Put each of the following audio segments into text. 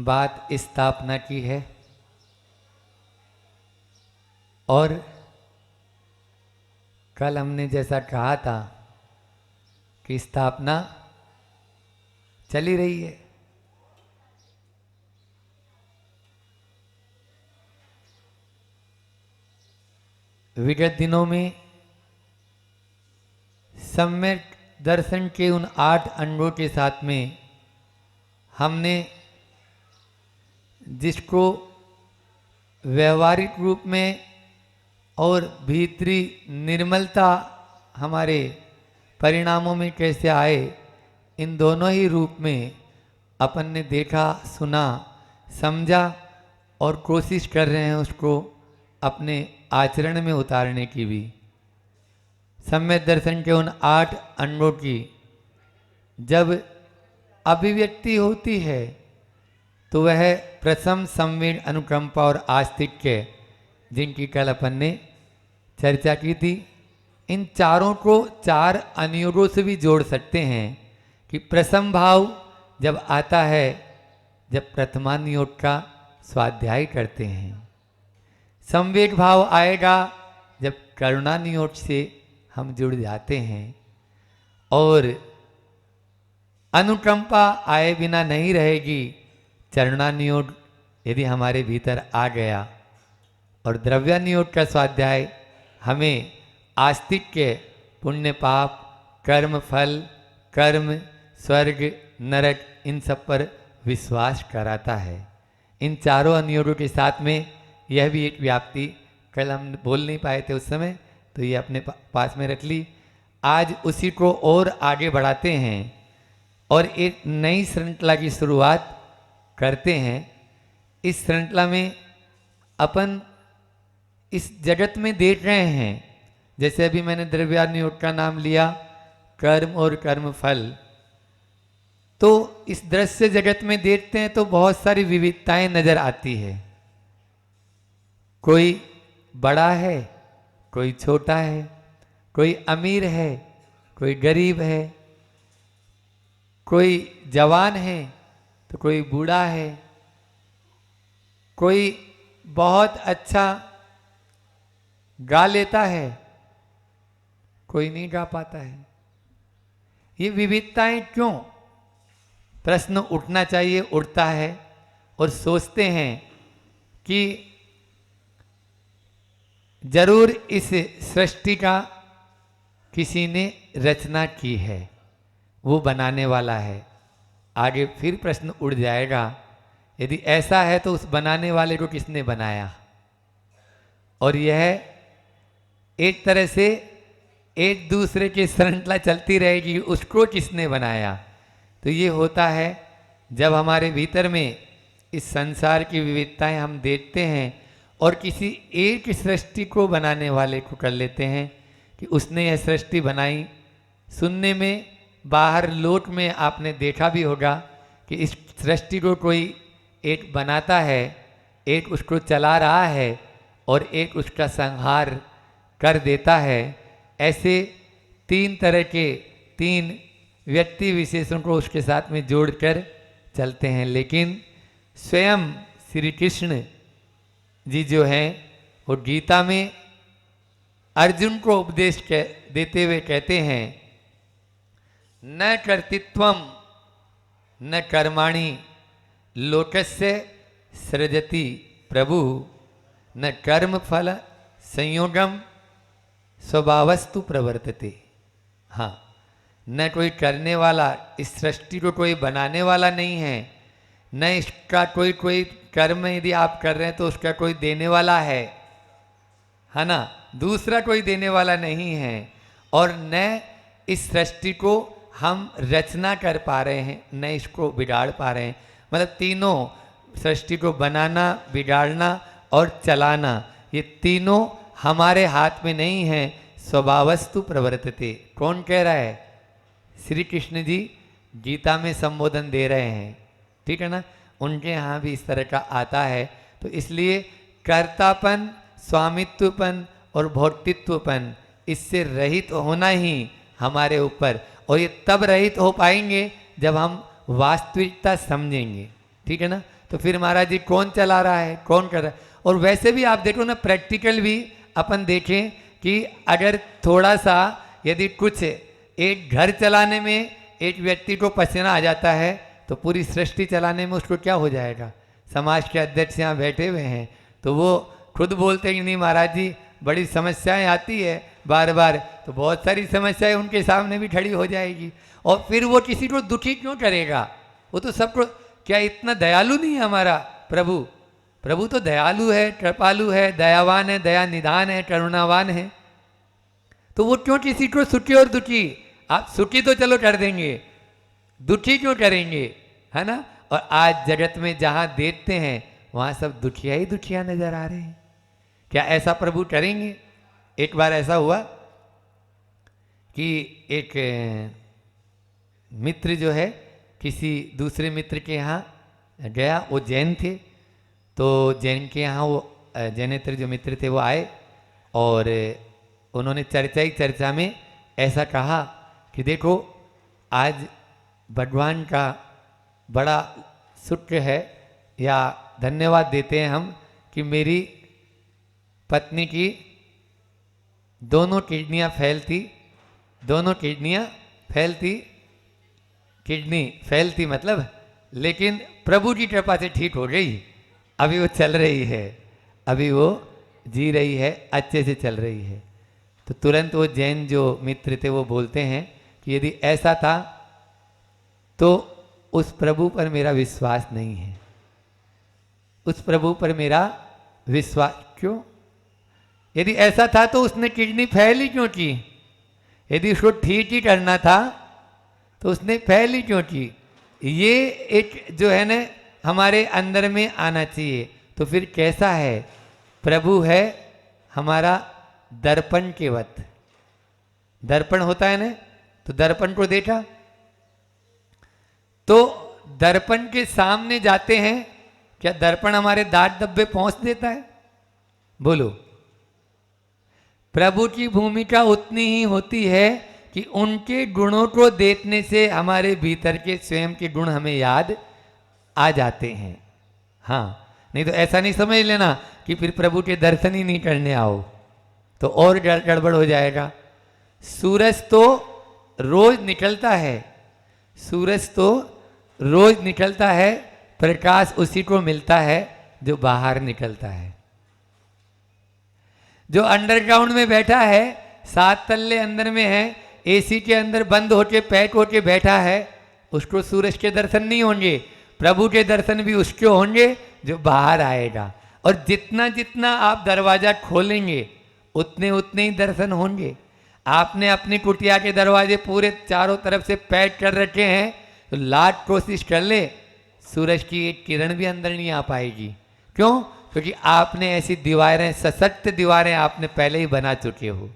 बात स्थापना की है और कल हमने जैसा कहा था कि स्थापना चली रही है। विगत दिनों में सम्यक दर्शन के उन 8 अंगों के साथ में हमने जिसको व्यवहारिक रूप में और भीतरी निर्मलता हमारे परिणामों में कैसे आए, इन दोनों ही रूप में अपन ने देखा, सुना, समझा और कोशिश कर रहे हैं उसको अपने आचरण में उतारने की भी। सम्यक दर्शन के उन 8 अंगों की जब अभिव्यक्ति होती है तो वह प्रथम संवेद, अनुकंपा और आस्तिक्य, जिनकी कल अपन ने चर्चा की थी, इन चारों को 4 अनुयोगों से भी जोड़ सकते हैं कि प्रथम भाव जब आता है जब प्रथमानुयोग का स्वाध्याय करते हैं, संवेग भाव आएगा जब करुणानुयोग से हम जुड़ जाते हैं, और अनुकंपा आए बिना नहीं रहेगी चरणानुयोग यदि हमारे भीतर आ गया, और द्रव्यानुयोग का स्वाध्याय हमें आस्तिक्य, पुण्य पाप, कर्म फल, कर्म, स्वर्ग, नरक, इन सब पर विश्वास कराता है। इन चारों अनुयोगों के साथ में यह भी एक व्याप्ति, कल हम बोल नहीं पाए थे उस समय, तो ये अपने पास में रख ली। आज उसी को और आगे बढ़ाते हैं और एक नई श्रृंखला की शुरुआत करते हैं। इस श्रृंखला में अपन इस जगत में देख रहे हैं, जैसे अभी मैंने द्रव्यानुयोग का नाम लिया, कर्म और कर्म फल, तो इस दृश्य जगत में देखते हैं तो बहुत सारी विविधताएं नजर आती है। कोई बड़ा है, कोई छोटा है, कोई अमीर है, कोई गरीब है, कोई जवान है तो कोई बूढ़ा है, कोई बहुत अच्छा गा लेता है, कोई नहीं गा पाता है। ये विविधताएं क्यों? प्रश्न उठना चाहिए, उठता है, और सोचते हैं कि जरूर इस सृष्टि का किसी ने रचना की है, वो बनाने वाला है। आगे फिर प्रश्न उड़ जाएगा, यदि ऐसा है तो उस बनाने वाले को किसने बनाया? और यह एक तरह से एक दूसरे की श्रृंखला चलती रहेगी, उसको किसने बनाया? तो ये होता है जब हमारे भीतर में इस संसार की विविधताएं हम देखते हैं और किसी एक सृष्टि को बनाने वाले को कर लेते हैं कि उसने यह सृष्टि बनाई। सुनने में बाहर लोक में आपने देखा भी होगा कि इस सृष्टि को कोई एक बनाता है, एक उसको चला रहा है और एक उसका संहार कर देता है। ऐसे 3 तरह के 3 व्यक्ति विशेषों को उसके साथ में जोड़कर चलते हैं। लेकिन स्वयं श्री कृष्ण जी जो हैं वो गीता में अर्जुन को उपदेश देते हुए कहते हैं, न कर्तृत्वम न कर्माणि लोकस्य सृजति प्रभु, न कर्म फल संयोगम स्वभावस्तु प्रवर्तते। हाँ, न कोई करने वाला, इस सृष्टि को कोई बनाने वाला नहीं है, न इसका कोई कर्म यदि आप कर रहे हैं तो उसका कोई देने वाला है ना, दूसरा कोई देने वाला नहीं है। और न इस सृष्टि को हम रचना कर पा रहे हैं, न इसको बिगाड़ पा रहे हैं। मतलब तीनों, सृष्टि को बनाना, बिगाड़ना और चलाना, ये तीनों हमारे हाथ में नहीं है। स्वभावस्तु प्रवर्तते, कौन कह रहा है? श्री कृष्ण जी गीता में संबोधन दे रहे हैं, ठीक है ना। उनके यहाँ भी इस तरह का आता है। तो इसलिए कर्तापन, स्वामित्वपन और भोक्तृत्वपन, इससे रहित होना ही हमारे ऊपर, और ये तब रहित हो पाएंगे जब हम वास्तविकता समझेंगे, ठीक है ना। तो फिर महाराज जी कौन चला रहा है, कौन कर रहा है। और वैसे भी आप देखो ना, प्रैक्टिकल भी अपन देखें कि अगर थोड़ा सा यदि कुछ एक घर चलाने में एक व्यक्ति को पसीना आ जाता है तो पूरी सृष्टि चलाने में उसको क्या हो जाएगा। समाज के अध्यक्ष यहाँ बैठे हुए हैं तो वो खुद बोलते हैं कि नहीं महाराज जी बड़ी समस्याएं आती है बार बार, तो बहुत सारी समस्याएं उनके सामने भी खड़ी हो जाएगी। और फिर वो किसी को दुखी क्यों करेगा, वो तो सबको, क्या इतना दयालु नहीं है हमारा प्रभु। प्रभु तो दयालु है, कृपालु है, दयावान है, दया निधान है, करुणावान है। तो वो क्यों किसी को सुखी और दुखी, आप सुखी तो चलो कर देंगे, दुखी क्यों करेंगे, है ना। और आज जगत में जहां देखते हैं वहां सब दुखिया ही दुखिया नजर आ रहे हैं। क्या ऐसा प्रभु करेंगे। एक बार ऐसा हुआ कि एक मित्र जो है किसी दूसरे मित्र के यहाँ गया, वो जैन थे, तो जैन के यहाँ वो जैनेतर जो मित्र थे वो आए और उन्होंने चर्चा ही चर्चा में ऐसा कहा कि देखो आज भगवान का बड़ा शुक्र है या धन्यवाद देते हैं हम कि मेरी पत्नी की दोनों किडनियाँ फैलती, दोनों किडनियाँ फैलती, किडनी फैलती मतलब, लेकिन प्रभु की कृपा से ठीक हो गई, अभी वो चल रही है, अभी वो जी रही है, अच्छे से चल रही है। तो तुरंत वो जैन जो मित्र थे वो बोलते हैं कि यदि ऐसा था तो उस प्रभु पर मेरा विश्वास नहीं है, उस प्रभु पर मेरा विश्वास क्यों। यदि ऐसा था तो उसने किडनी फैली क्यों की, यदि उसको ठीक ही करना था तो उसने फैली क्यों की। ये एक जो है ना हमारे अंदर में आना चाहिए। तो फिर कैसा है, प्रभु है हमारा दर्पण के वत, दर्पण होता है ना, तो दर्पण को देखा तो दर्पण के सामने जाते हैं, क्या दर्पण हमारे दांत दब्बे पहुंच देता है, बोलो। प्रभु की भूमिका उतनी ही होती है कि उनके गुणों को देखने से हमारे भीतर के स्वयं के गुण हमें याद आ जाते हैं। हाँ, नहीं तो ऐसा नहीं समझ लेना कि फिर प्रभु के दर्शन ही नहीं करने आओ, तो और गड़बड़ हो जाएगा। सूरज तो रोज निकलता है, सूरज तो रोज निकलता है, प्रकाश उसी को मिलता है जो बाहर निकलता है। जो अंडरग्राउंड में बैठा है, 7 तल्ले अंदर में है, एसी के अंदर बंद होके पैक होके बैठा है, उसको सूरज के दर्शन नहीं होंगे। प्रभु के दर्शन भी उसके होंगे जो बाहर आएगा। और जितना जितना आप दरवाजा खोलेंगे उतने उतने ही दर्शन होंगे। आपने अपनी कुटिया के दरवाजे पूरे चारों तरफ से पैक कर रखे हैं, तो लाख कोशिश कर ले, सूरज की एक किरण भी अंदर नहीं आ पाएगी। क्यों? क्योंकि आपने ऐसी दीवारें, सशक्त दीवारें आपने पहले ही बना चुके हो।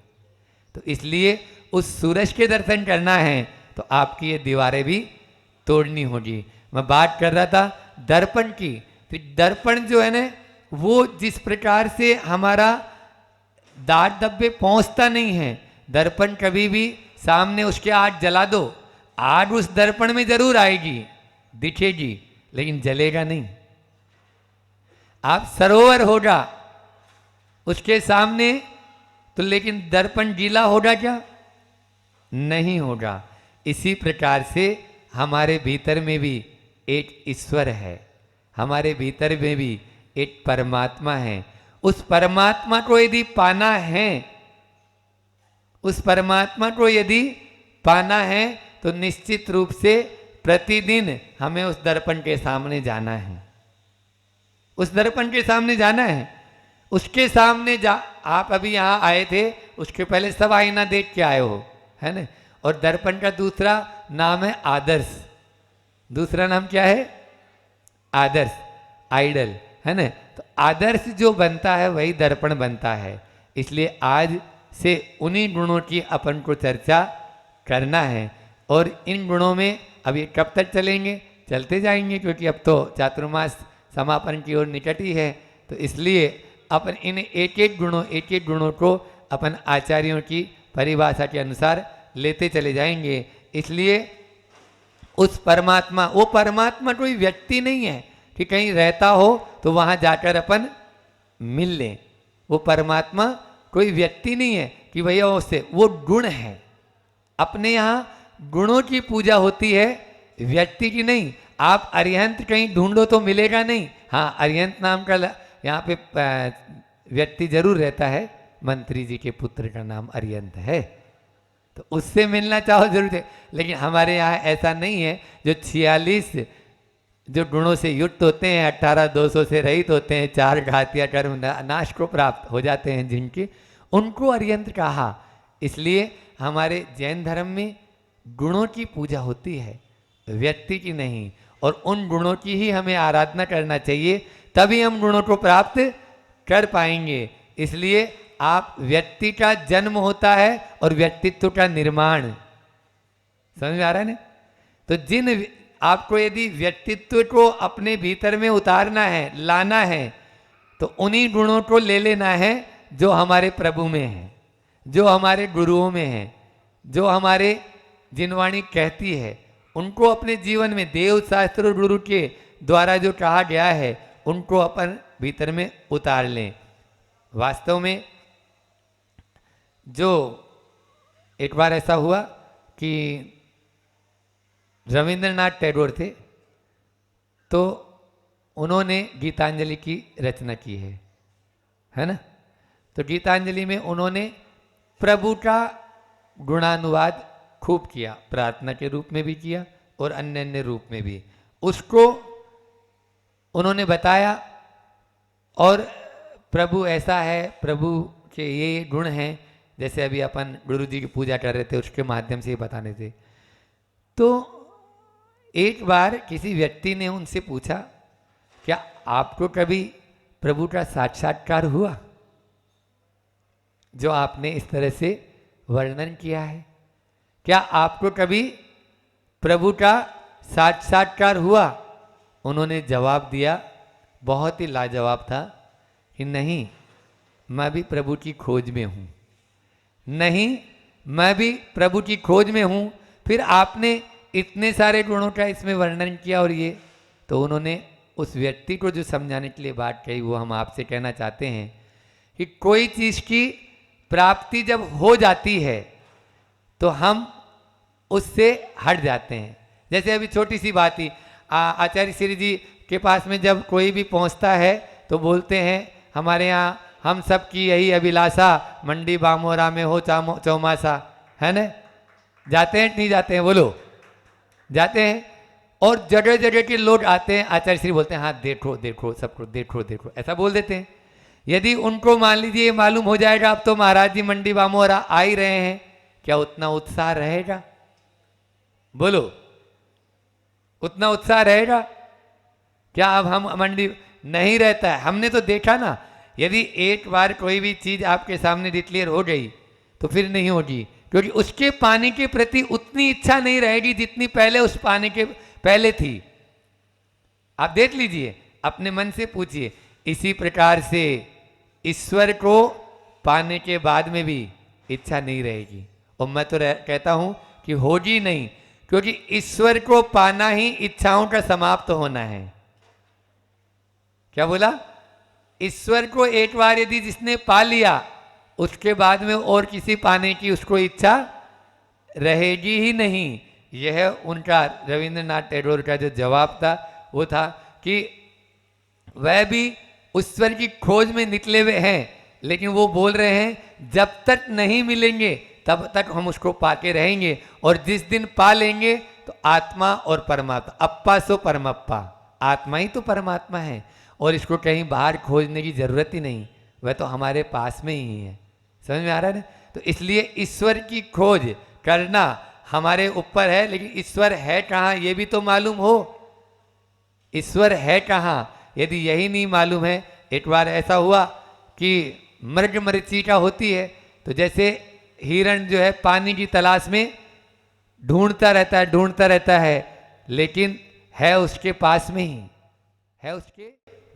तो इसलिए उस सूरज के दर्शन करना है तो आपकी ये दीवारें भी तोड़नी होगी। मैं बात कर रहा था दर्पण की। तो दर्पण जो है ना, वो जिस प्रकार से हमारा दांत दब्बे पहुंचता नहीं है, दर्पण कभी भी सामने उसके आग जला दो, आग उस दर्पण में जरूर आएगी, दिखेगी, लेकिन जलेगा नहीं। आप सरोवर होगा उसके सामने तो, लेकिन दर्पण गीला होगा क्या? नहीं होगा। इसी प्रकार से हमारे भीतर में भी एक ईश्वर है, हमारे भीतर में भी एक परमात्मा है। उस परमात्मा को यदि पाना है, उस परमात्मा को यदि पाना है तो निश्चित रूप से प्रतिदिन हमें उस दर्पण के सामने जाना है, उस दर्पण के सामने जाना है। उसके सामने आप अभी यहाँ आए थे, उसके पहले सब आईना देख के आए हो, है ना। और दर्पण का दूसरा नाम है आदर्श। दूसरा नाम क्या है? आदर्श, आइडल, है ना। तो आदर्श जो बनता है वही दर्पण बनता है। इसलिए आज से उन्हीं गुणों की अपन को चर्चा करना है। और इन गुणों में अभी कब तक चलेंगे? चलते जाएंगे, क्योंकि अब तो चातुर्मास समापन की ओर निकट ही है। तो इसलिए अपन इन एक एक गुणों को अपन आचार्यों की परिभाषा के अनुसार लेते चले जाएंगे। इसलिए उस परमात्मा, वो परमात्मा कोई व्यक्ति नहीं है कि कहीं रहता हो तो वहां जाकर अपन मिल लें। वो परमात्मा कोई व्यक्ति नहीं है कि भैया उससे, वो गुण है। अपने यहाँ गुणों की पूजा होती है, व्यक्ति की नहीं। आप अरिहंत कहीं ढूंढो तो मिलेगा नहीं। हाँ, अरिहंत नाम का यहाँ पे व्यक्ति जरूर रहता है, मंत्री जी के पुत्र का नाम अरिहंत है, तो उससे मिलना चाहो जरूर है। लेकिन हमारे यहाँ ऐसा नहीं है। जो 46 जो गुणों से युक्त होते हैं, 18 दोषों से रहित होते हैं, 4 घातिया कर्म नाश को प्राप्त हो जाते हैं जिनके, उनको अरिहंत कहा। इसलिए हमारे जैन धर्म में गुणों की पूजा होती है, व्यक्ति की नहीं। और उन गुणों की ही हमें आराधना करना चाहिए, तभी हम गुणों को प्राप्त कर पाएंगे। इसलिए आप व्यक्ति का जन्म होता है और व्यक्तित्व का निर्माण, समझ में आ रहा है ना? तो जिन आपको यदि व्यक्तित्व को अपने भीतर में उतारना है, लाना है, तो उन्हीं गुणों को ले लेना है जो हमारे प्रभु में है, जो हमारे गुरुओं में है, जो हमारे जिनवाणी कहती है, उनको अपने जीवन में देव शास्त्र और गुरु के द्वारा जो कहा गया है उनको अपन भीतर में उतार लें। वास्तव में जो एक बार ऐसा हुआ कि रविंद्रनाथ टैगोर थे, तो उन्होंने गीतांजलि की रचना की है ना? तो गीतांजलि में उन्होंने प्रभु का गुणानुवाद खूब किया, प्रार्थना के रूप में भी किया और अन्य अन्य रूप में भी उसको उन्होंने बताया। और प्रभु ऐसा है, प्रभु के ये गुण हैं, जैसे अभी अपन गुरु जी की पूजा कर रहे थे उसके माध्यम से ही बताने थे। तो एक बार किसी व्यक्ति ने उनसे पूछा, क्या आपको कभी प्रभु का साक्षात्कार हुआ जो आपने इस तरह से वर्णन किया है? क्या आपको कभी प्रभु का साक्षात्कार हुआ? उन्होंने जवाब दिया, बहुत ही लाजवाब था, कि नहीं, मैं भी प्रभु की खोज में हूँ। नहीं, मैं भी प्रभु की खोज में हूँ। फिर आपने इतने सारे गुणों का इसमें वर्णन किया और ये, तो उन्होंने उस व्यक्ति को जो समझाने के लिए बात कही वो हम आपसे कहना चाहते हैं कि कोई चीज़ की प्राप्ति जब हो जाती है तो हम उससे हट जाते हैं। जैसे अभी छोटी सी बात ही, आचार्य श्री जी के पास में जब कोई भी पहुंचता है तो बोलते हैं, हमारे यहाँ हम सब की यही अभिलाषा, मंडी बामोरा में हो चौमासा, है ना? जाते हैं नहीं जाते हैं? बोलो, जाते हैं। और जगह जगह के लोग आते हैं, आचार्य श्री बोलते हैं, हाँ देखो देखो सबको, देखो देखो, ऐसा बोल देते हैं। यदि उनको मान लीजिए ये मालूम हो जाएगा अब तो महाराज जी मंडी बामोरा आ ही रहे हैं, क्या उतना उत्साह रहेगा? बोलो, उतना उत्साह रहेगा क्या? अब हम मंडी नहीं रहता है। हमने तो देखा ना, यदि एक बार कोई भी चीज आपके सामने डिक्लेयर हो गई तो फिर नहीं होगी, क्योंकि उसके पाने के प्रति उतनी इच्छा नहीं रहेगी जितनी पहले उस पाने के पहले थी। आप देख लीजिए, अपने मन से पूछिए। इसी प्रकार से ईश्वर को पाने के बाद में भी इच्छा नहीं रहेगी, और मैं तो कहता हूं कि होगी नहीं, क्योंकि ईश्वर को पाना ही इच्छाओं का समाप्त होना है। क्या बोला? ईश्वर को एक बार यदि जिसने पा लिया, उसके बाद में और किसी पाने की उसको इच्छा रहेगी ही नहीं। यह उनका रविंद्रनाथ टैगोर का जो जवाब था वो था कि वह भी ईश्वर की खोज में निकले हुए हैं, लेकिन वो बोल रहे हैं जब तक नहीं मिलेंगे तब तक हम उसको पाके रहेंगे, और जिस दिन पा लेंगे तो आत्मा और परमात्मा, अप्पा सो परमप्पा, आत्मा ही तो परमात्मा है, और इसको कहीं बाहर खोजने की जरूरत ही नहीं, वह तो हमारे पास में ही है। समझ में आ रहा है ना? तो इसलिए ईश्वर की खोज करना हमारे ऊपर है, लेकिन ईश्वर है कहाँ ये भी तो मालूम हो। ईश्वर है कहाँ यदि यही नहीं मालूम है। एक बार ऐसा हुआ कि मृग मरीचिका होती है, तो जैसे हिरण जो है पानी की तलाश में ढूंढता रहता है, लेकिन है उसके पास में ही, है उसके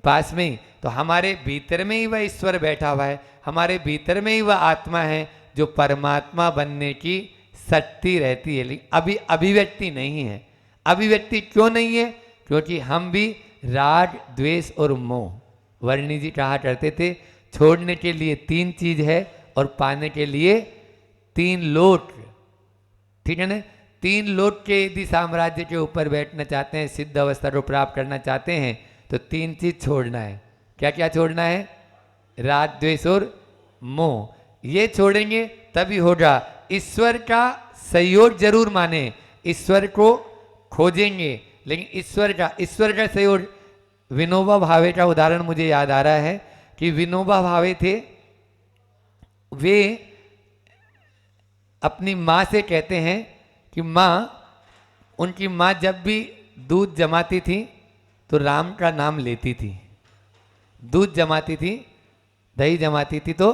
पास में ही। तो हमारे भीतर में ही वह ईश्वर बैठा हुआ है, हमारे भीतर में ही वह आत्मा है जो परमात्मा बनने की शक्ति रहती है, लेकिन अभी अभिव्यक्ति नहीं है। अभिव्यक्ति क्यों नहीं है? क्योंकि हम भी राग, द्वेष और मोह। वर्णी जी कहा करते थे छोड़ने के लिए 3 चीज है और पाने के लिए 3 लोट। ठीक है ना? 3 लोट के यदि साम्राज्य के ऊपर बैठना चाहते हैं, सिद्ध अवस्था को प्राप्त करना चाहते हैं, तो 3 चीज छोड़ना है। क्या क्या छोड़ना है? राग, द्वेष और मोह। ये छोड़ेंगे तभी होगा। ईश्वर का सहयोग जरूर माने, ईश्वर को खोजेंगे, लेकिन ईश्वर का सहयोग। विनोबा भावे का उदाहरण मुझे याद आ रहा है कि विनोबा भावे थे, वे अपनी माँ से कहते हैं कि माँ, उनकी माँ जब भी दूध जमाती थी तो राम का नाम लेती थी। दूध जमाती थी, दही जमाती थी तो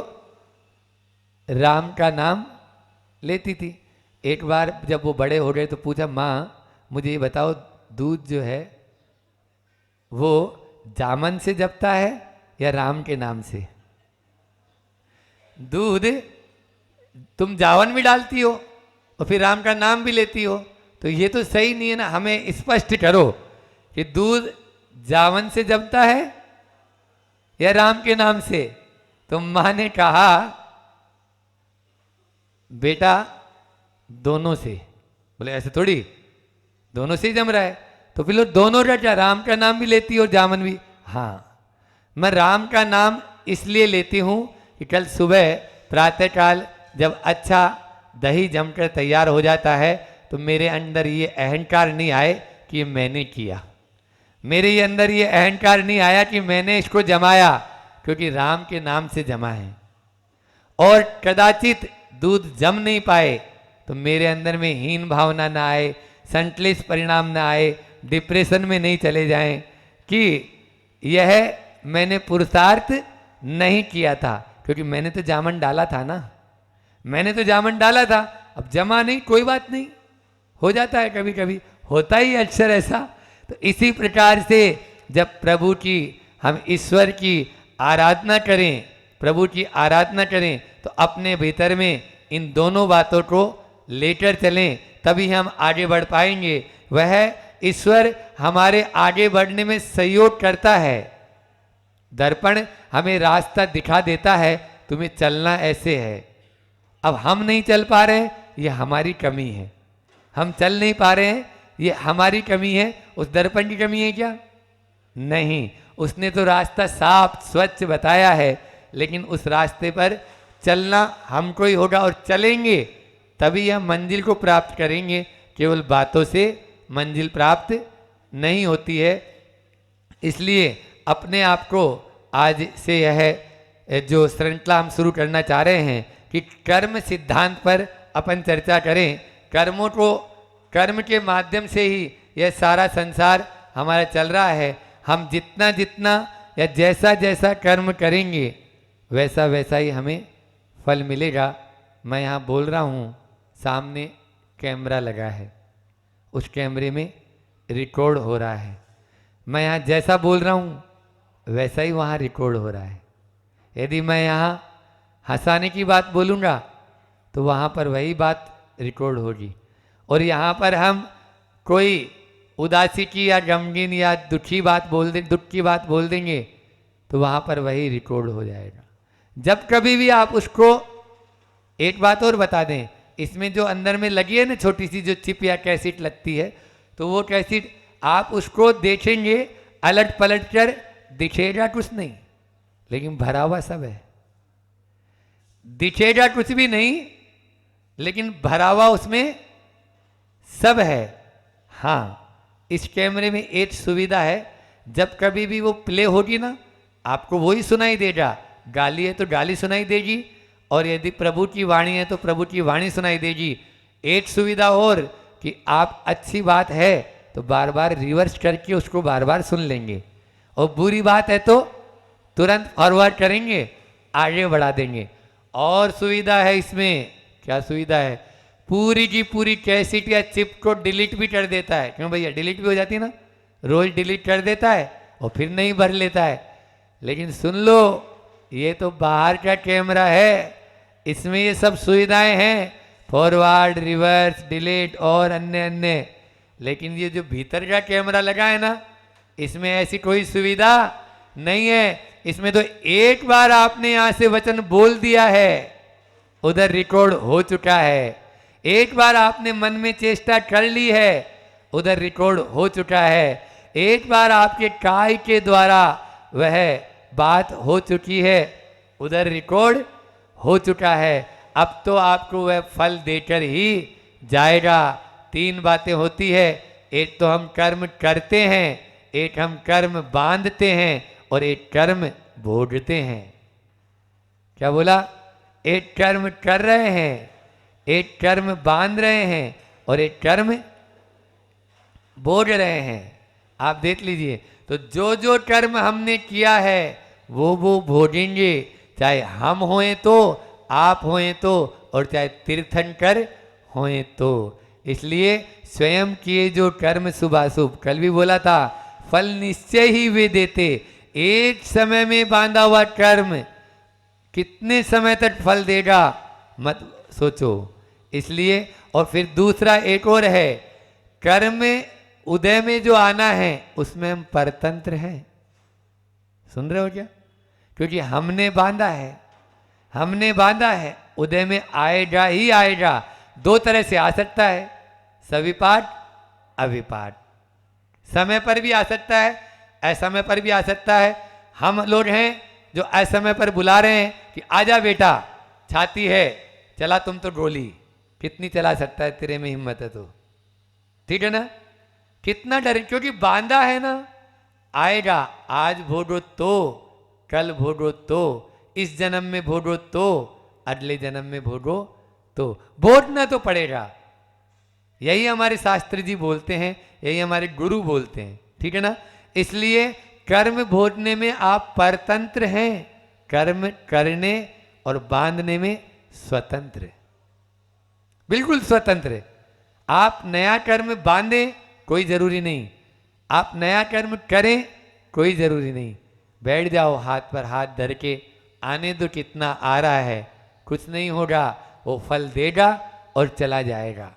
राम का नाम लेती थी। एक बार जब वो बड़े हो गए तो पूछा, माँ मुझे ये बताओ दूध जो है वो जामन से जपता है या राम के नाम से? दूध तुम जावन में डालती हो और फिर राम का नाम भी लेती हो, तो ये तो सही नहीं है ना। हमें स्पष्ट करो कि दूध जावन से जपता है या राम के नाम से? तो माँ ने कहा, बेटा दोनों से। बोले ऐसे थोड़ी, दोनों से ही जम रहा है। तो फिर दोनों का क्या, राम का नाम भी लेती हो और जामन भी? हाँ, मैं राम का नाम इसलिए लेती हूँ कि कल सुबह प्रातःकाल जब अच्छा दही जमकर तैयार हो जाता है तो मेरे अंदर ये अहंकार नहीं आए कि ये मैंने किया, मेरे ये अंदर ये अहंकार नहीं आया कि मैंने इसको जमाया, क्योंकि राम के नाम से जमा है। और कदाचित दूध जम नहीं पाए तो मेरे अंदर में हीन भावना ना आए, संश्लेष परिणाम ना आए, डिप्रेशन में नहीं चले जाएं कि यह मैंने पुरुषार्थ नहीं किया था, क्योंकि मैंने तो जामन डाला था ना, मैंने तो जामन डाला था। अब जमा नहीं, कोई बात नहीं, हो जाता है, कभी कभी होता ही अक्सर ऐसा। तो इसी प्रकार से जब प्रभु की, हम ईश्वर की आराधना करें, प्रभु की आराधना करें, तो अपने भीतर में इन दोनों बातों को लेकर चलें, तभी हम आगे बढ़ पाएंगे। वह ईश्वर हमारे आगे बढ़ने में सहयोग करता है। दर्पण हमें रास्ता दिखा देता है, तुम्हें चलना ऐसे है। अब हम नहीं चल पा रहे हैं, ये हमारी कमी है। हम चल नहीं पा रहे हैं, ये हमारी कमी है। उस दर्पण की कमी है क्या? नहीं, उसने तो रास्ता साफ स्वच्छ बताया है, लेकिन उस रास्ते पर चलना हमको ही होगा, और चलेंगे तभी हम मंजिल को प्राप्त करेंगे। केवल बातों से मंजिल प्राप्त नहीं होती है। इसलिए अपने आप को आज से यह जो श्रृंखला हम शुरू करना चाह रहे हैं कि कर्म सिद्धांत पर अपन चर्चा करें। कर्मों को, कर्म के माध्यम से ही यह सारा संसार हमारा चल रहा है। हम जितना जितना या जैसा जैसा कर्म करेंगे वैसा वैसा ही हमें फल मिलेगा। मैं यहाँ बोल रहा हूँ, सामने कैमरा लगा है, उस कैमरे में रिकॉर्ड हो रहा है। मैं यहाँ जैसा बोल रहा हूँ वैसा ही वहाँ रिकॉर्ड हो रहा है। यदि मैं यहाँ हंसाने की बात बोलूँगा तो वहाँ पर वही बात रिकॉर्ड होगी, और यहाँ पर हम कोई उदासी की या गमगीन या दुखी बात बोल दें, दुख की बात बोल देंगे तो वहाँ पर वही रिकॉर्ड हो जाएगा। जब कभी भी आप उसको, एक बात और बता दें, इसमें जो अंदर में लगी है ना छोटी सी जो चिप या कैसेट लगती है, तो वो कैसेट आप उसको देखेंगे अलट पलट कर, दिखेगा कुछ नहीं, लेकिन भरा हुआ सब है। दिखेगा कुछ भी नहीं, लेकिन भरा हुआ उसमें सब है। हाँ, इस कैमरे में एक सुविधा है, जब कभी भी वो प्ले होगी ना, आपको वही सुनाई देगा। गाली है तो गाली सुनाई देगी, और यदि प्रभु की वाणी है तो प्रभु की वाणी सुनाई देगी। एक सुविधा और कि आप अच्छी बात है तो बार बार रिवर्स करके उसको बार बार सुन लेंगे, और बुरी बात है तो तुरंत फॉरवर्ड करेंगे, आगे बढ़ा देंगे। और सुविधा है इसमें, क्या सुविधा है? पूरी की पूरी कैसेट या चिप को डिलीट भी कर देता है। क्यों भैया, डिलीट भी हो जाती है ना, रोज डिलीट कर देता है और फिर नहीं भर लेता है। लेकिन सुन लो, ये तो बाहर का कैमरा है, इसमें ये सब सुविधाएं हैं, फॉरवर्ड, रिवर्स, डिलीट और अन्य अन्य। लेकिन ये जो भीतर का कैमरा लगा है ना, इसमें ऐसी कोई सुविधा नहीं है। इसमें तो एक बार आपने यहां से वचन बोल दिया है, उधर रिकॉर्ड हो चुका है। एक बार आपने मन में चेष्टा कर ली है, उधर रिकॉर्ड हो चुका है। एक बार आपके काय के द्वारा वह बात हो चुकी है, उधर रिकॉर्ड हो चुका है। अब तो आपको वह फल देकर ही जाएगा। 3 बातें होती है, एक तो हम कर्म करते हैं, एक हम कर्म बांधते हैं और एक कर्म भोगते हैं। क्या बोला? एक कर्म कर रहे हैं, एक कर्म बांध रहे हैं और एक कर्म भोग रहे हैं। आप देख लीजिए, तो जो जो कर्म हमने किया है वो भोगेंगे, चाहे हम होएं तो, आप होएं तो, और चाहे तीर्थंकर होएं तो। इसलिए स्वयं किए जो कर्म शुभाशुभ, कल भी बोला था, फल निश्चय ही वे देते। एक समय में बांधा हुआ कर्म कितने समय तक फल देगा मत सोचो। इसलिए और फिर दूसरा एक और है, कर्म उदय में जो आना है उसमें हम परतंत्र हैं। सुन रहे हो क्या? क्योंकि हमने बांधा है, हमने बांधा है, उदय में आएगा ही आएगा। 2 तरह से आ सकता है, सविपाठ अविपाठ। समय पर भी आ सकता है, असमय पर भी आ सकता है। हम लोग हैं जो असमय पर बुला रहे हैं कि आजा बेटा, छाती है, चला तुम तो गोली, कितनी चला सकता है, तेरे में हिम्मत है तो, ठीक है ना? कितना डर, क्योंकि बांधा है ना। आएगा, आज भोगो तो, कल भोगो तो, इस जन्म में भोगो तो, अगले जन्म में भोगो तो, भोगना तो पड़ेगा। यही हमारे शास्त्री जी बोलते हैं, यही हमारे गुरु बोलते हैं, ठीक है ना? इसलिए कर्म भोगने में आप परतंत्र हैं, कर्म करने और बांधने में स्वतंत्र, बिल्कुल स्वतंत्र। आप नया कर्म बांधें कोई जरूरी नहीं, आप नया कर्म करें कोई जरूरी नहीं। बैठ जाओ हाथ पर हाथ धर के, आने दो कितना आ रहा है, कुछ नहीं होगा, वो फल देगा और चला जाएगा,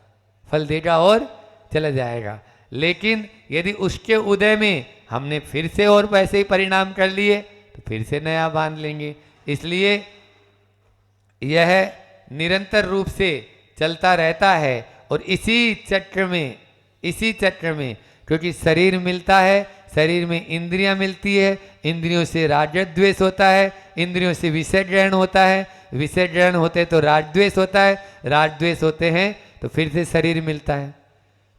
फल देगा और चला जाएगा। लेकिन यदि उसके उदय में हमने फिर से और वैसे ही परिणाम कर लिए तो फिर से नया बांध लेंगे। इसलिए यह निरंतर रूप से चलता रहता है। और इसी चक्र में क्योंकि शरीर मिलता है, शरीर में इंद्रियां मिलती है, इंद्रियों से रागद्वेष होता है, इंद्रियों से विषय ग्रहण होता है, विषय ग्रहण होते तो रागद्वेष होता है, रागद्वेष होते हैं तो फिर से शरीर मिलता है,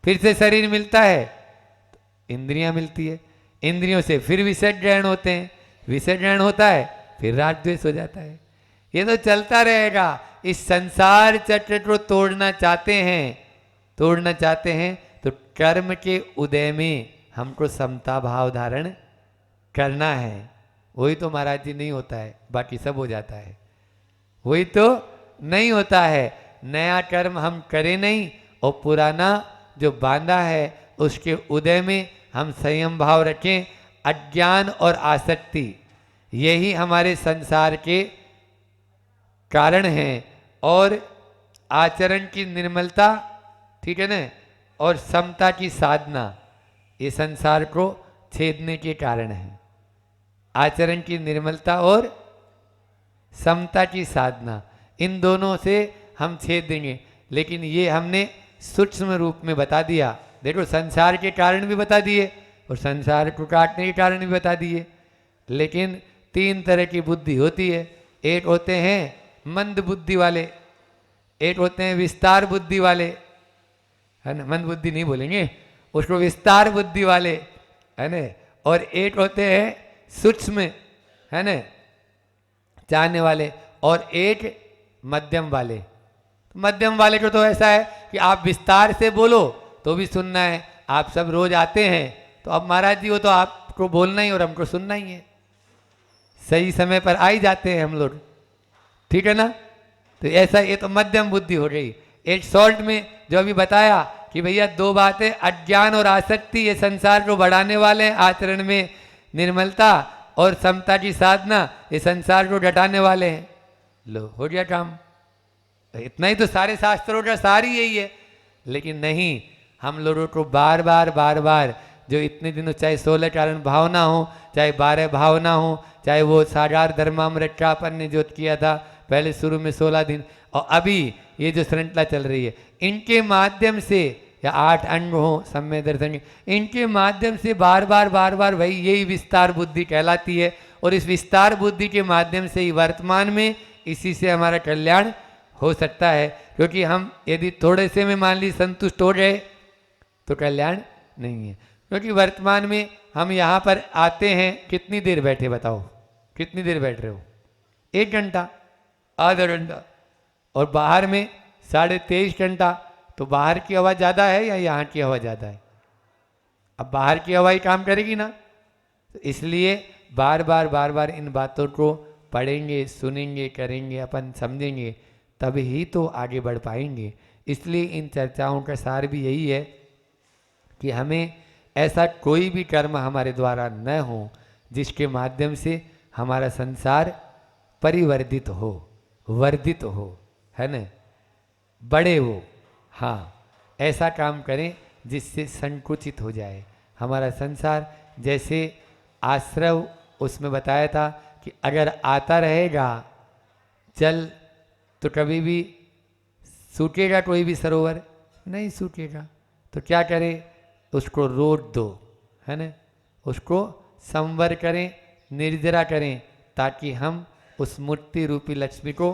फिर से शरीर मिलता है तो इंद्रियां मिलती है, इंद्रियों से फिर विषय ग्रहण होते हैं, विषय ग्रहण होता है फिर रागद्वेष हो जाता है। ये तो चलता रहेगा। इस संसार चक्र को तोड़ना चाहते हैं तो कर्म के उदय में हमको समता भाव धारण करना है। वही तो महाराज जी नहीं होता है, बाकी सब हो जाता है, वही तो नहीं होता है। नया कर्म हम करें नहीं और पुराना जो बांधा है उसके उदय में हम संयम भाव रखें। अज्ञान और आसक्ति यही हमारे संसार के कारण हैं, और आचरण की निर्मलता, ठीक है ना, और समता की साधना ये संसार को छेदने के कारण है। आचरण की निर्मलता और समता की साधना, इन दोनों से हम छेद देंगे। लेकिन ये हमने सूक्ष्म रूप में बता दिया। देखो, संसार के कारण भी बता दिए और संसार को काटने के कारण भी बता दिए। लेकिन 3 तरह की बुद्धि होती है। एक होते हैं मंद बुद्धि वाले, एक होते हैं विस्तार बुद्धि वाले, है ना, मंद बुद्धि नहीं बोलेंगे उसको, विस्तार बुद्धि वाले, है ना, और एक होते हैं सूक्ष्म, है ना, चाहने वाले, और एक मध्यम वाले। मध्यम वाले को तो ऐसा है कि आप विस्तार से बोलो तो भी सुनना है, आप सब रोज आते हैं तो अब महाराज जी वो तो आपको बोलना ही और हमको सुनना ही है, सही समय पर आ ही जाते हैं हम लोग, ठीक है ना। तो ऐसा, ये तो मध्यम बुद्धि हो गई। एक शॉर्ट में जो अभी बताया कि भैया 2 बातें, अज्ञान और आसक्ति, ये संसार को बढ़ाने वाले हैं, आचरण में निर्मलता और समता की साधना ये संसार को घटाने वाले हैं। लो, हो गया काम। इतना ही तो सारे शास्त्रों का सार ही यही है। लेकिन नहीं, हम लोगों को बार बार जो इतने दिनों चाहे 16 कारण भावना हो, चाहे 12 भावना हो, चाहे वो सागार धर्मामृत का अपन ने जो किया था पहले शुरू में 16 दिन, और अभी ये जो श्रृंखला चल रही है, इनके माध्यम से, या 8 अंग हो सम्य दर्शन, इनके माध्यम से बार बार वही यही विस्तार बुद्धि कहलाती है। और इस विस्तार बुद्धि के माध्यम से ही वर्तमान में इसी से हमारा कल्याण हो सकता है। क्योंकि हम यदि थोड़े से में मान ली संतुष्ट हो गए तो कल्याण नहीं है। क्योंकि वर्तमान में हम यहाँ पर आते हैं, कितनी देर बैठे बताओ, कितनी देर बैठ रहे हो? 1 घंटा, आधा घंटा, और बाहर में 23.5 घंटा। तो बाहर की हवा ज़्यादा है या यहाँ की हवा ज़्यादा है? अब बाहर की हवा ही काम करेगी ना। तो इसलिए बार बार इन बातों को पढ़ेंगे, सुनेंगे, करेंगे, अपन समझेंगे, तब ही तो आगे बढ़ पाएंगे। इसलिए इन चर्चाओं का सार भी यही है कि हमें ऐसा कोई भी कर्म हमारे द्वारा न हो जिसके माध्यम से हमारा संसार परिवर्धित हो, वर्धित हो, है न, बड़े हो। हाँ, ऐसा काम करें जिससे संकुचित हो जाए हमारा संसार। जैसे आश्रव उसमें बताया था कि अगर आता रहेगा जल तो कभी भी सूखेगा कोई भी सरोवर नहीं सूखेगा। तो क्या करें, उसको रोक दो, है ना, उसको संवर करें, निर्जरा करें, ताकि हम उस मूर्ति रूपी लक्ष्मी को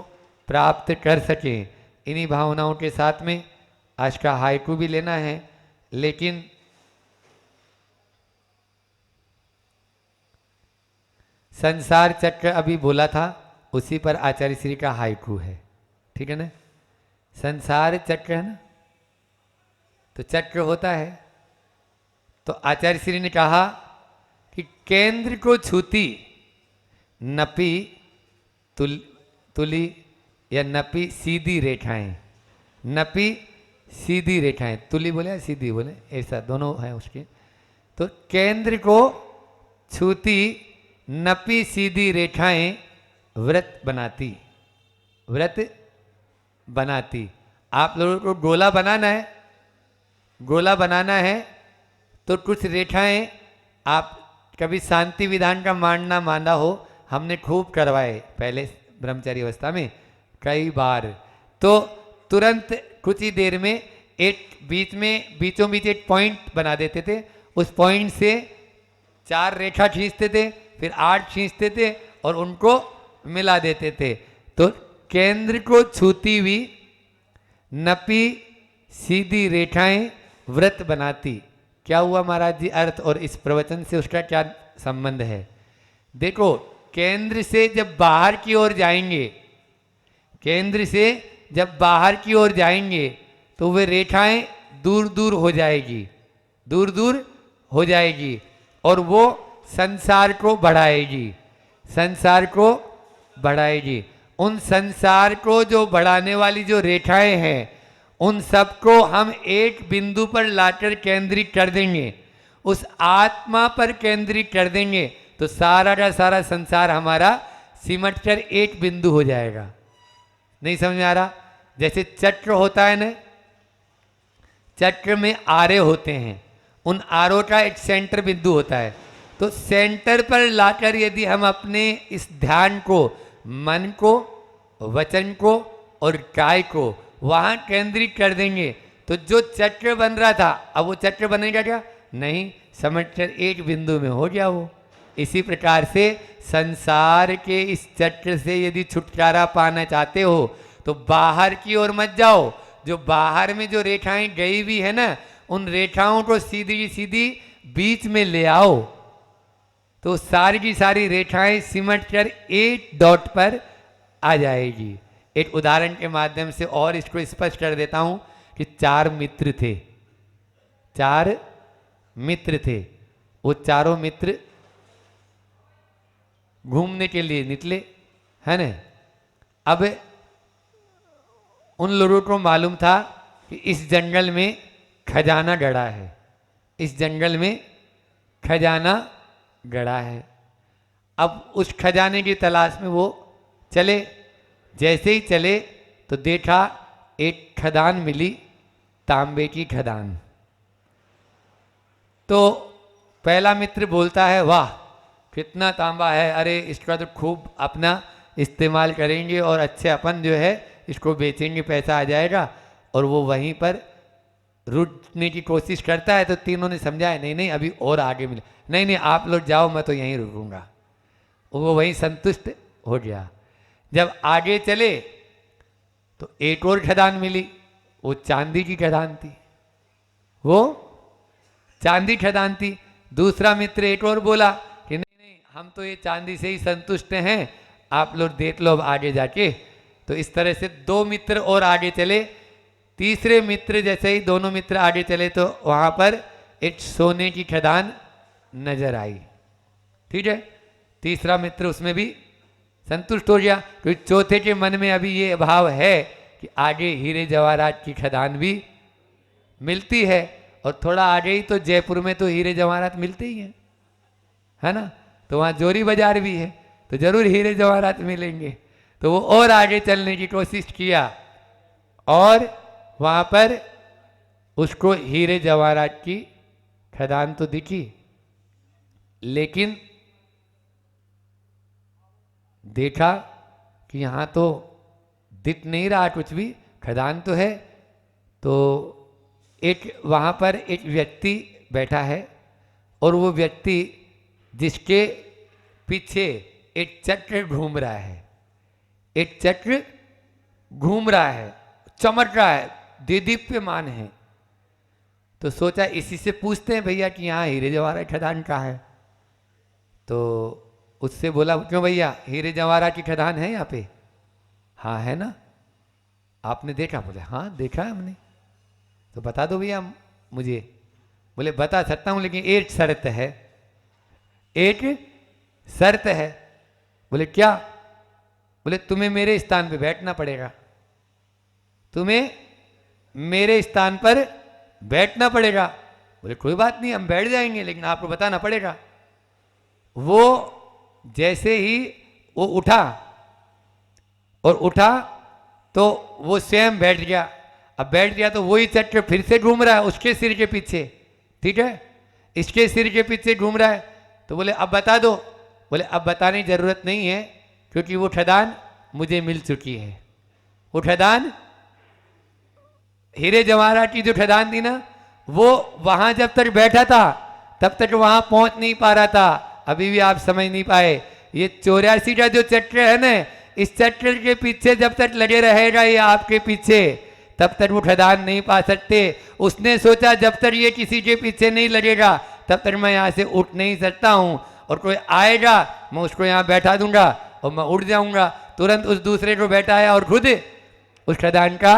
प्राप्त कर सकें। इन्हीं भावनाओं के साथ में आज का हाइकू भी लेना है, लेकिन संसार चक्र अभी बोला था, उसी पर आचार्य श्री का हाइकू है, ठीक है ना। संसार चक्र है ना, तो चक्र होता है। तो आचार्य श्री ने कहा कि केंद्र को छूती नपी तुली या नपी सीधी रेखाएं, नपी सीधी रेखाएं, तुली बोले या सीधी बोले, ऐसा दोनों है उसके। तो केंद्र को छूती नपी सीधी रेखाएं व्रत बनाती, व्रत बनाती। आप लोगों को गोला बनाना है, गोला बनाना है तो कुछ रेखाएं, आप कभी शांति विधान का मानना माना हो, हमने खूब करवाए पहले ब्रह्मचारी अवस्था में कई बार। तो तुरंत कुछ ही देर में एक बीच में बीचों बीच एक पॉइंट बना देते थे, उस पॉइंट से 4 रेखा खींचते थे, फिर 8 खींचते थे और उनको मिला देते थे। तो केंद्र को छूती हुई नपी सीधी रेखाएं व्रत बनाती। क्या हुआ महाराज जी अर्थ, और इस प्रवचन से उसका क्या संबंध है? देखो, केंद्र से जब बाहर की ओर जाएंगे, केंद्र से जब बाहर की ओर जाएंगे तो वे रेखाएं दूर दूर हो जाएगी, दूर दूर हो जाएगी, और वो संसार को बढ़ाएगी, संसार को बढ़ाएगी। उन संसार को जो बढ़ाने वाली जो रेखाएं हैं, उन सबको हम एक बिंदु पर लाकर केंद्रित कर देंगे, उस आत्मा पर केंद्रित कर देंगे, तो सारा का सारा संसार हमारा सिमट कर एक बिंदु हो जाएगा। नहीं समझ में आ रहा? जैसे चक्र होता है ना, चक्र में आरे होते हैं, उन आरों का एक सेंटर बिंदु होता है। तो सेंटर पर लाकर यदि हम अपने इस ध्यान को, मन को, वचन को और काय को वहां केंद्रित कर देंगे, तो जो चक्र बन रहा था, अब वो चक्र बनेगा क्या? नहीं, समझकर एक बिंदु में हो गया वो। इसी प्रकार से संसार के इस चक्र से यदि छुटकारा पाना चाहते हो तो बाहर की ओर मत जाओ। जो बाहर में जो रेखाएं गई हुई है ना, उन रेखाओं को सीधी सीधी बीच में ले आओ, तो सारी की सारी रेखाएं सिमट कर एक डॉट पर आ जाएगी। एक उदाहरण के माध्यम से और इसको स्पष्ट कर देता हूं कि 4 मित्र थे, 4 मित्र थे। वो चारों मित्र घूमने के लिए निकले, है ना। अब उन लोगों को मालूम था कि इस जंगल में खजाना गड़ा है, इस जंगल में खजाना गड़ा है। अब उस खजाने की तलाश में वो चले। जैसे ही चले तो देखा एक खदान मिली, तांबे की खदान। तो पहला मित्र बोलता है वाह कितना तांबा है, अरे इसका तो खूब अपना इस्तेमाल करेंगे और अच्छे अपन जो है इसको बेचेंगे, पैसा आ जाएगा। और वो वहीं पर रुकने की कोशिश करता है। तो तीनों ने समझाया नहीं नहीं अभी और आगे मिले, नहीं नहीं आप लोग जाओ मैं तो यहीं रुकूंगा। वो वहीं संतुष्ट हो गया। जब आगे चले तो एक और खदान मिली, वो चांदी की खदान थी, वो चांदी खदान थी। दूसरा मित्र एक और बोला कि नहीं नहीं हम तो ये चांदी से ही संतुष्ट हैं, आप लोग देख लो अब आगे जाके। तो इस तरह से दो मित्र और आगे चले। तीसरे मित्र जैसे ही दोनों मित्र आगे चले तो वहां पर एक सोने की खदान नजर आई। ठीक है, तीसरा मित्र उसमें भी संतुष्ट हो गया, क्योंकि चौथे के मन में अभी ये भाव है कि आगे हीरे जवाहरात की खदान भी मिलती है। और थोड़ा आगे ही तो जयपुर में तो हीरे जवाहरात मिलते ही हैं, है ना। तो वहाँ जोरी बाजार भी है, तो जरूर हीरे जवाहरात मिलेंगे। तो वो और आगे चलने की कोशिश किया और वहाँ पर उसको हीरे जवाहरात की खदान तो दिखी, लेकिन देखा कि यहाँ तो दिख नहीं रहा कुछ भी, खदान तो है। तो एक वहाँ पर एक व्यक्ति बैठा है और वो व्यक्ति जिसके पीछे एक चक्र घूम रहा है, एक चक्र घूम रहा है, चमक रहा है, दीदीप्यमान है। तो सोचा इसी से पूछते हैं भैया कि यहाँ हीरे जवाहरात की खदान कहाँ है। तो उससे बोला क्यों भैया हीरे जवाहरात की खदान है यहाँ पे? हाँ है ना, आपने देखा? बोले हाँ देखा है हमने। तो बता दो भैया मुझे। बोले बता सकता हूँ लेकिन एक शर्त है, एक शर्त है। बोले क्या? बोले तुम्हें मेरे स्थान पे बैठना पड़ेगा, तुम्हें मेरे स्थान पर बैठना पड़ेगा। बोले कोई बात नहीं हम बैठ जाएंगे, लेकिन आपको बताना पड़ेगा। वो जैसे ही वो उठा और उठा तो वो स्वयं बैठ गया। अब बैठ गया तो वही चक्र फिर से घूम रहा है उसके सिर के पीछे, ठीक है, इसके सिर के पीछे घूम रहा है। तो बोले अब बता दो। बोले अब बताने की जरूरत नहीं है, क्योंकि वो खदान मुझे मिल चुकी है। वो खदान हीरे जवाहरात की जो खदान थी ना, वो वहां जब तक बैठा था तब तक वहां पहुंच नहीं पा रहा था। अभी भी आप समझ नहीं पाए। ये 84 का जो चक्र है ना, इस चक्र के पीछे जब तक लगे रहेगा ये आपके पीछे, तब तक वो खदान नहीं पा सकते। उसने सोचा जब तक ये किसी के पीछे नहीं लगेगा तब तक मैं यहाँ से उठ नहीं सकता हूँ, और कोई आएगा मैं उसको यहाँ बैठा दूंगा और मैं उठ जाऊंगा। तुरंत उस दूसरे को बैठाया और खुद उस खदान का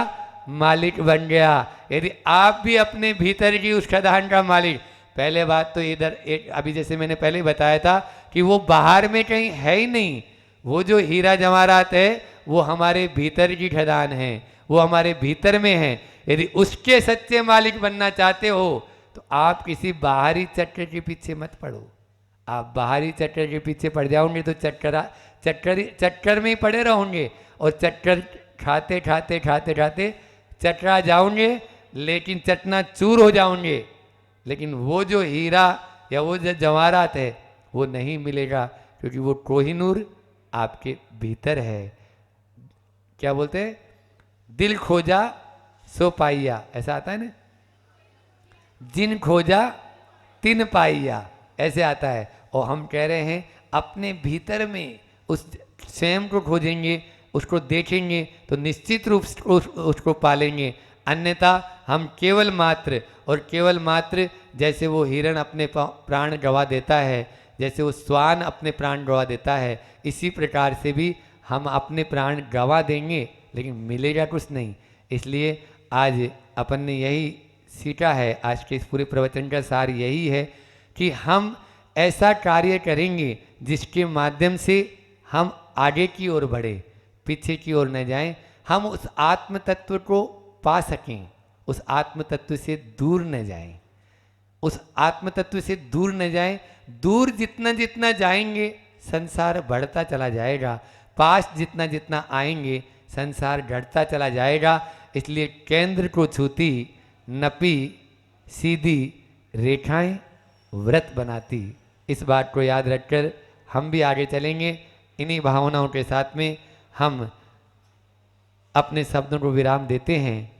मालिक बन गया। यदि आप भी अपने भीतर की उस खदान का मालिक, पहले बात तो इधर एक अभी जैसे मैंने पहले ही बताया था कि वो बाहर में कहीं है ही नहीं। वो जो हीरा जवाहरात है वो हमारे भीतर की खदान है, वो हमारे भीतर में है। यदि उसके सच्चे मालिक बनना चाहते हो तो आप किसी बाहरी चक्कर के पीछे मत पड़ो। आप बाहरी चक्कर के पीछे पड़ जाओगे तो चक्कर में ही पड़े रहोगे, और चक्कर खाते खाते खाते खाते चकरा जाओगे, लेकिन चकनाचूर हो जाओगे। लेकिन वो जो हीरा या वो जो जवाहरात है वो नहीं मिलेगा, क्योंकि वो कोहिनूर आपके भीतर है। क्या बोलते हैं, दिल खोजा सो पाइया, ऐसा आता है ना, जिन खोजा तिन पाइया, ऐसे आता है। और हम कह रहे हैं अपने भीतर में उस स्वयं को खोजेंगे, उसको देखेंगे तो निश्चित रूप से उसको पालेंगे। अन्यथा हम केवल मात्र और केवल मात्र, जैसे वो हिरण अपने प्राण गंवा देता है, जैसे वो श्वान अपने प्राण गंवा देता है, इसी प्रकार से भी हम अपने प्राण गंवा देंगे लेकिन मिलेगा कुछ नहीं। इसलिए आज अपन ने यही सीखा है, आज के इस पूरे प्रवचन का सार यही है कि हम ऐसा कार्य करेंगे जिसके माध्यम से हम आगे की ओर बढ़े, पीछे की ओर न जाएं। हम उस आत्म तत्व को पा सकें, उस आत्म तत्व से दूर न जाएं, उस आत्म तत्व से दूर न जाएं। दूर जितना जितना जाएंगे संसार बढ़ता चला जाएगा, पास जितना जितना आएंगे संसार घटता चला जाएगा। इसलिए केंद्र को छूती नपी सीधी रेखाएं व्रत बनाती। इस बात को याद रखकर हम भी आगे चलेंगे। इन्हीं भावनाओं के साथ में हम अपने शब्दों को विराम देते हैं।